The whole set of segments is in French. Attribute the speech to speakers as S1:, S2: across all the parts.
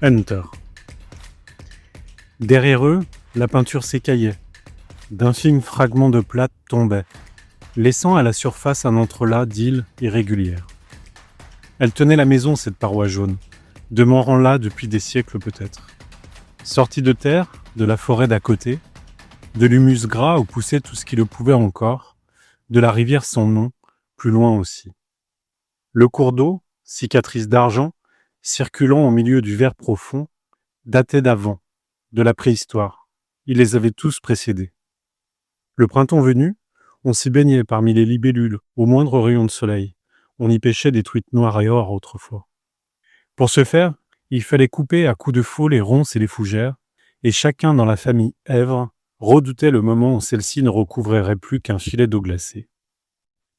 S1: Hunter. Derrière eux, la peinture s'écaillait. D'infimes fragments de plâtre tombaient, laissant à la surface un entrelac d'îles irrégulières. Elle tenait la maison, cette paroi jaune, demeurant là depuis des siècles peut-être. Sortie de terre, de la forêt d'à côté, de l'humus gras où poussait tout ce qui le pouvait encore, de la rivière sans nom, plus loin aussi. Le cours d'eau, cicatrice d'argent, circulant au milieu du vert profond, datait d'avant, de la préhistoire. Il les avait tous précédés. Le printemps venu, on s'y baignait parmi les libellules, au moindre rayon de soleil. On y pêchait des truites noires et or autrefois. Pour ce faire, il fallait couper à coups de faux les ronces et les fougères, et chacun dans la famille Èvre redoutait le moment où celle-ci ne recouvrerait plus qu'un filet d'eau glacée.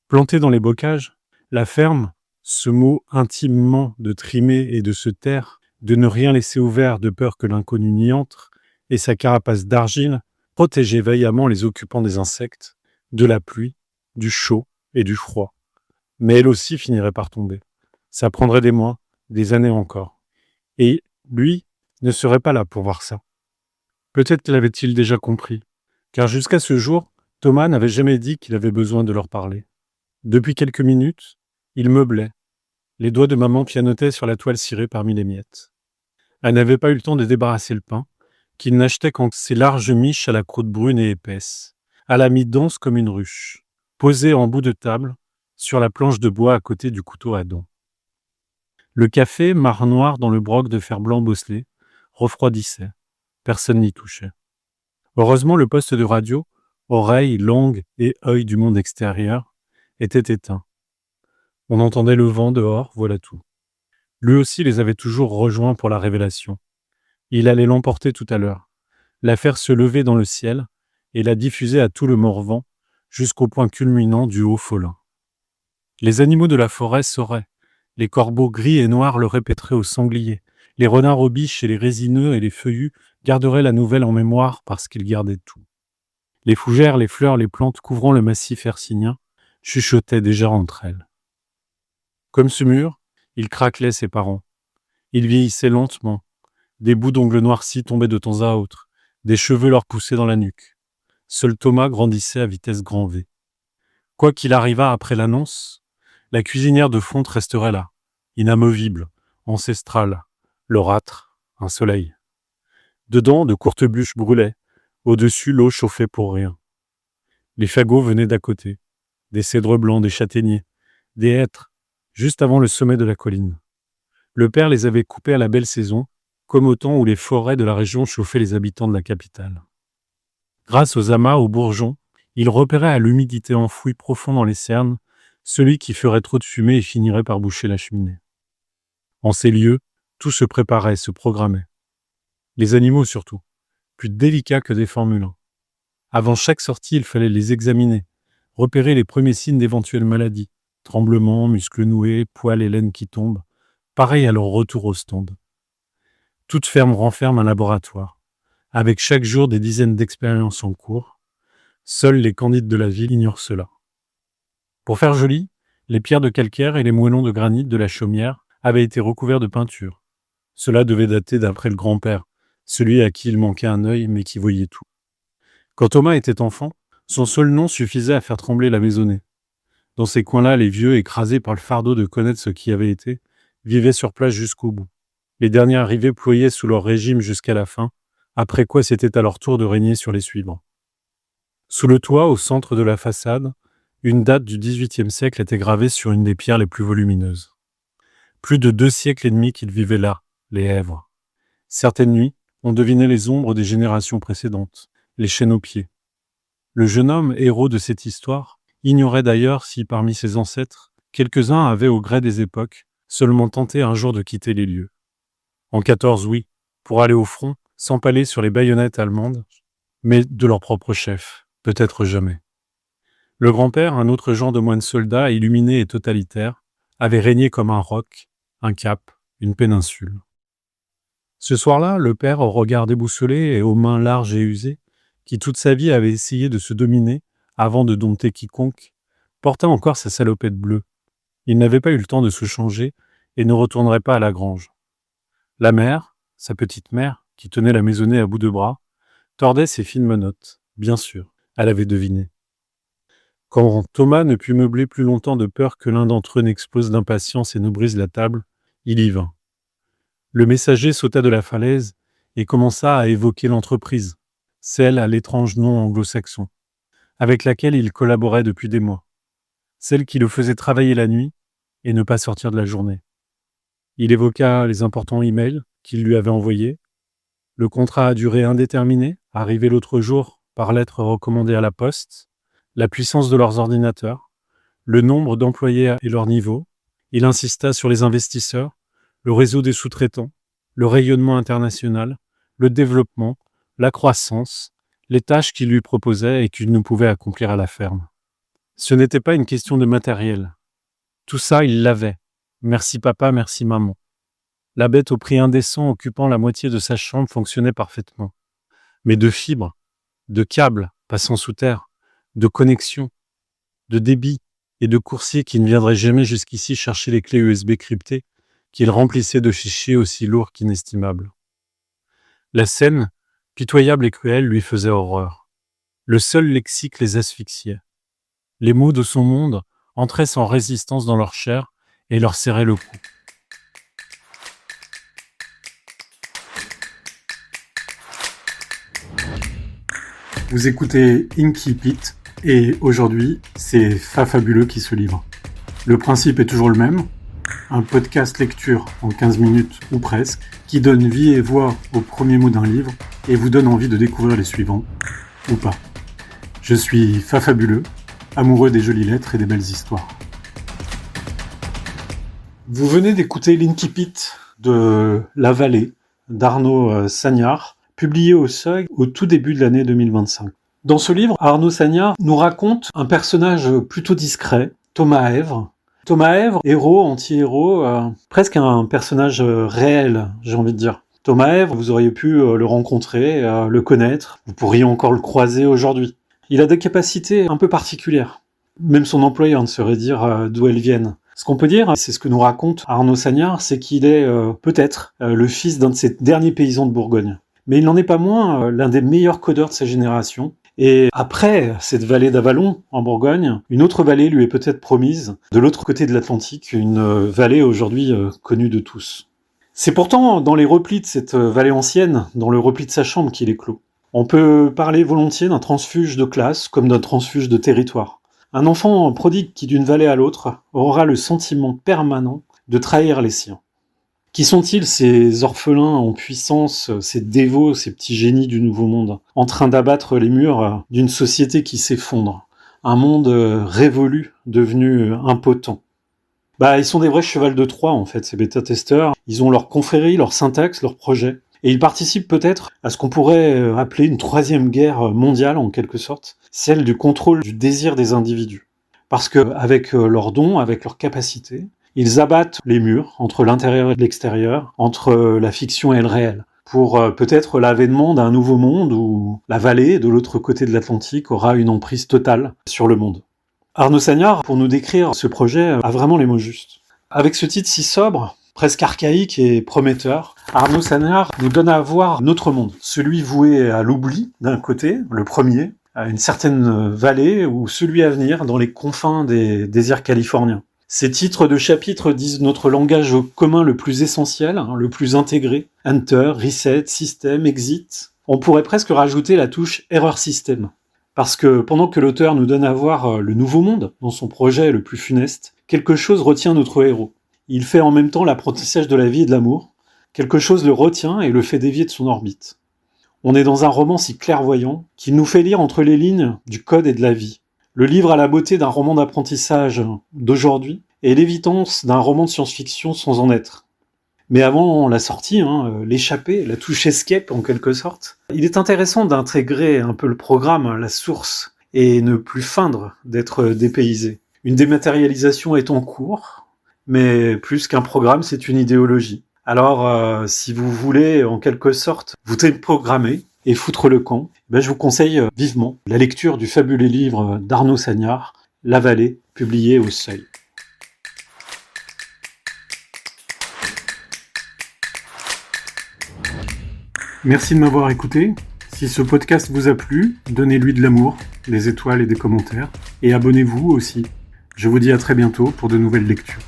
S1: Plantée dans les bocages, la ferme, ce mot intimement de trimer et de se taire, de ne rien laisser ouvert de peur que l'inconnu n'y entre, et sa carapace d'argile protégeait vaillamment les occupants des insectes, de la pluie, du chaud et du froid. Mais elle aussi finirait par tomber. Ça prendrait des mois, des années encore. Et lui ne serait pas là pour voir ça. Peut-être l'avait-il déjà compris, car jusqu'à ce jour, Thomas n'avait jamais dit qu'il avait besoin de leur parler. Depuis quelques minutes, il meublait. Les doigts de maman pianotaient sur la toile cirée parmi les miettes. Elle n'avait pas eu le temps de débarrasser le pain, qu'il n'achetait qu'en ces larges miches à la croûte brune et épaisse, à la mie dense comme une ruche, posée en bout de table, sur la planche de bois à côté du couteau à dents. Le café, marc noir dans le broc de fer blanc bosselé, refroidissait. Personne n'y touchait. Heureusement, le poste de radio, oreille, langue et œil du monde extérieur, était éteint. On entendait le vent dehors, voilà tout. Lui aussi les avait toujours rejoints pour la révélation. Il allait l'emporter tout à l'heure, la faire se lever dans le ciel et la diffuser à tout le Morvan jusqu'au point culminant du Haut-Folin. Les animaux de la forêt sauraient. Les corbeaux gris et noirs le répéteraient aux sangliers. Les renards aux biches et les résineux et les feuillus garderaient la nouvelle en mémoire parce qu'ils gardaient tout. Les fougères, les fleurs, les plantes couvrant le massif hercynien chuchotaient déjà entre elles. Comme ce mur, il craquelait ses parents. Il vieillissait lentement. Des bouts d'ongles noircis tombaient de temps à autre. Des cheveux leur poussaient dans la nuque. Seul Thomas grandissait à vitesse grand V. Quoi qu'il arrivât après l'annonce, la cuisinière de fonte resterait là, inamovible, ancestrale, l'orâtre, un soleil. Dedans, de courtes bûches brûlaient. Au-dessus, l'eau chauffait pour rien. Les fagots venaient d'à côté. Des cèdres blancs, des châtaigniers, des hêtres, juste avant le sommet de la colline. Le père les avait coupés à la belle saison, comme au temps où les forêts de la région chauffaient les habitants de la capitale. Grâce aux amas, aux bourgeons, il repérait à l'humidité enfouie profond dans les cernes celui qui ferait trop de fumée et finirait par boucher la cheminée. En ces lieux, tout se préparait, se programmait. Les animaux surtout, plus délicats que des Formule 1. Avant chaque sortie, il fallait les examiner, repérer les premiers signes d'éventuelles maladies, tremblements, muscles noués, poils et laine qui tombent, pareil à leur retour au stand. Toute ferme renferme un laboratoire, avec chaque jour des dizaines d'expériences en cours. Seuls les candides de la ville ignorent cela. Pour faire joli, les pierres de calcaire et les moellons de granit de la chaumière avaient été recouverts de peinture. Cela devait dater d'après le grand-père, celui à qui il manquait un œil mais qui voyait tout. Quand Thomas était enfant, son seul nom suffisait à faire trembler la maisonnée. Dans ces coins-là, les vieux, écrasés par le fardeau de connaître ce qui avait été, vivaient sur place jusqu'au bout. Les derniers arrivés ployaient sous leur régime jusqu'à la fin, après quoi c'était à leur tour de régner sur les suivants. Sous le toit, au centre de la façade, une date du XVIIIe siècle était gravée sur une des pierres les plus volumineuses. Plus de 2 siècles et demi qu'ils vivaient là, les Èvres. Certaines nuits, on devinait les ombres des générations précédentes, les chaînes aux pieds. Le jeune homme, héros de cette histoire, ignorait d'ailleurs si, parmi ses ancêtres, quelques-uns avaient, au gré des époques, seulement tenté un jour de quitter les lieux. En 14, oui, pour aller au front, s'empaler sur les baïonnettes allemandes, mais de leur propre chef, peut-être jamais. Le grand-père, un autre genre de moine soldat, illuminé et totalitaire, avait régné comme un roc, un cap, une péninsule. Ce soir-là, le père, au regard déboussolé et aux mains larges et usées, qui toute sa vie avait essayé de se dominer avant de dompter quiconque, portait encore sa salopette bleue. Il n'avait pas eu le temps de se changer et ne retournerait pas à la grange. La mère, sa petite mère, qui tenait la maisonnée à bout de bras, tordait ses fines menottes. Bien sûr, elle avait deviné. Quand Thomas ne put meubler plus longtemps de peur que l'un d'entre eux n'explose d'impatience et ne brise la table, il y vint. Le messager sauta de la falaise et commença à évoquer l'entreprise, celle à l'étrange nom anglo-saxon, avec laquelle il collaborait depuis des mois, celle qui le faisait travailler la nuit et ne pas sortir de la journée. Il évoqua les importants emails qu'il lui avait envoyés, le contrat à durée indéterminée, arrivé l'autre jour par lettre recommandée à la poste, la puissance de leurs ordinateurs, le nombre d'employés et leur niveau. Il insista sur les investisseurs, le réseau des sous-traitants, le rayonnement international, le développement, la croissance, les tâches qu'il lui proposait et qu'il ne pouvait accomplir à la ferme. Ce n'était pas une question de matériel. Tout ça, il l'avait. Merci papa, merci maman. La bête au prix indécent occupant la moitié de sa chambre fonctionnait parfaitement. Mais de fibres, de câbles passant sous terre, de connexions, de débit et de coursiers qui ne viendraient jamais jusqu'ici chercher les clés USB cryptées qu'il remplissait de fichiers aussi lourds qu'inestimables. La scène, pitoyable et cruelle, lui faisait horreur. Le seul lexique les asphyxiait. Les mots de son monde entraient sans résistance dans leur chair et leur serraient le cou. Vous écoutez Incipit et aujourd'hui, c'est Fabuleux qui se livre. Le principe est toujours le même, un podcast lecture en 15 minutes ou presque, qui donne vie et voix aux premiers mots d'un livre et vous donne envie de découvrir les suivants, ou pas. Je suis Fabuleux, amoureux des jolies lettres et des belles histoires. Vous venez d'écouter l'Incipit de La Vallée d'Arnaud Sagnard, publié au Seuil au tout début de l'année 2025. Dans ce livre, Arnaud Sagnard nous raconte un personnage plutôt discret, Thomas Èvre. Thomas Èvre, héros, anti-héros, presque un personnage réel, j'ai envie de dire. Thomas Èvre, vous auriez pu le rencontrer, le connaître, vous pourriez encore le croiser aujourd'hui. Il a des capacités un peu particulières. Même son employeur ne saurait dire d'où elles viennent. Ce qu'on peut dire, c'est ce que nous raconte Arnaud Sagnard, c'est qu'il est peut-être le fils d'un de ces derniers paysans de Bourgogne. Mais il n'en est pas moins l'un des meilleurs codeurs de sa génération. Et après cette vallée d'Avalon, en Bourgogne, une autre vallée lui est peut-être promise, de l'autre côté de l'Atlantique, une vallée aujourd'hui connue de tous. C'est pourtant dans les replis de cette vallée ancienne, dans le repli de sa chambre qu'il est clos. On peut parler volontiers d'un transfuge de classe comme d'un transfuge de territoire. Un enfant prodigue qui d'une vallée à l'autre aura le sentiment permanent de trahir les siens. Qui sont-ils ces orphelins en puissance, ces dévots, ces petits génies du nouveau monde, en train d'abattre les murs d'une société qui s'effondre, un monde révolu, devenu impotent? Ils sont des vrais chevals de Troie en fait, ces bêta-testeurs. Ils ont leur confrérie, leur syntaxe, leur projet. Et ils participent peut-être à ce qu'on pourrait appeler une troisième guerre mondiale en quelque sorte, celle du contrôle du désir des individus. Parce qu'avec leurs dons, avec leurs capacités, ils abattent les murs entre l'intérieur et l'extérieur, entre la fiction et le réel, pour peut-être l'avènement d'un nouveau monde où la vallée, de l'autre côté de l'Atlantique, aura une emprise totale sur le monde. Arnaud Sagnard, pour nous décrire ce projet, a vraiment les mots justes. Avec ce titre si sobre, presque archaïque et prometteur, Arnaud Sagnard nous donne à voir notre monde, celui voué à l'oubli d'un côté, le premier, à une certaine vallée, ou celui à venir dans les confins des déserts californiens. Ces titres de chapitres disent notre langage commun le plus essentiel, le plus intégré, Enter, Reset, System, Exit. On pourrait presque rajouter la touche Error System. Parce que pendant que l'auteur nous donne à voir le nouveau monde, dans son projet le plus funeste, quelque chose retient notre héros. Il fait en même temps l'apprentissage de la vie et de l'amour. Quelque chose le retient et le fait dévier de son orbite. On est dans un roman si clairvoyant qu'il nous fait lire entre les lignes du code et de la vie. Le livre a la beauté d'un roman d'apprentissage d'aujourd'hui et l'évidence d'un roman de science-fiction sans en être. Mais avant la sortie, l'échappée, la touche escape en quelque sorte, il est intéressant d'intégrer un peu le programme, la source, et ne plus feindre d'être dépaysé. Une dématérialisation est en cours, mais plus qu'un programme, c'est une idéologie. Alors, si vous voulez en quelque sorte vous déprogrammer et foutre le camp, je vous conseille vivement la lecture du fabuleux livre d'Arnaud Sagnard, La Vallée, publié au Seuil. Merci de m'avoir écouté. Si ce podcast vous a plu, donnez-lui de l'amour, des étoiles et des commentaires. Et abonnez-vous aussi. Je vous dis à très bientôt pour de nouvelles lectures.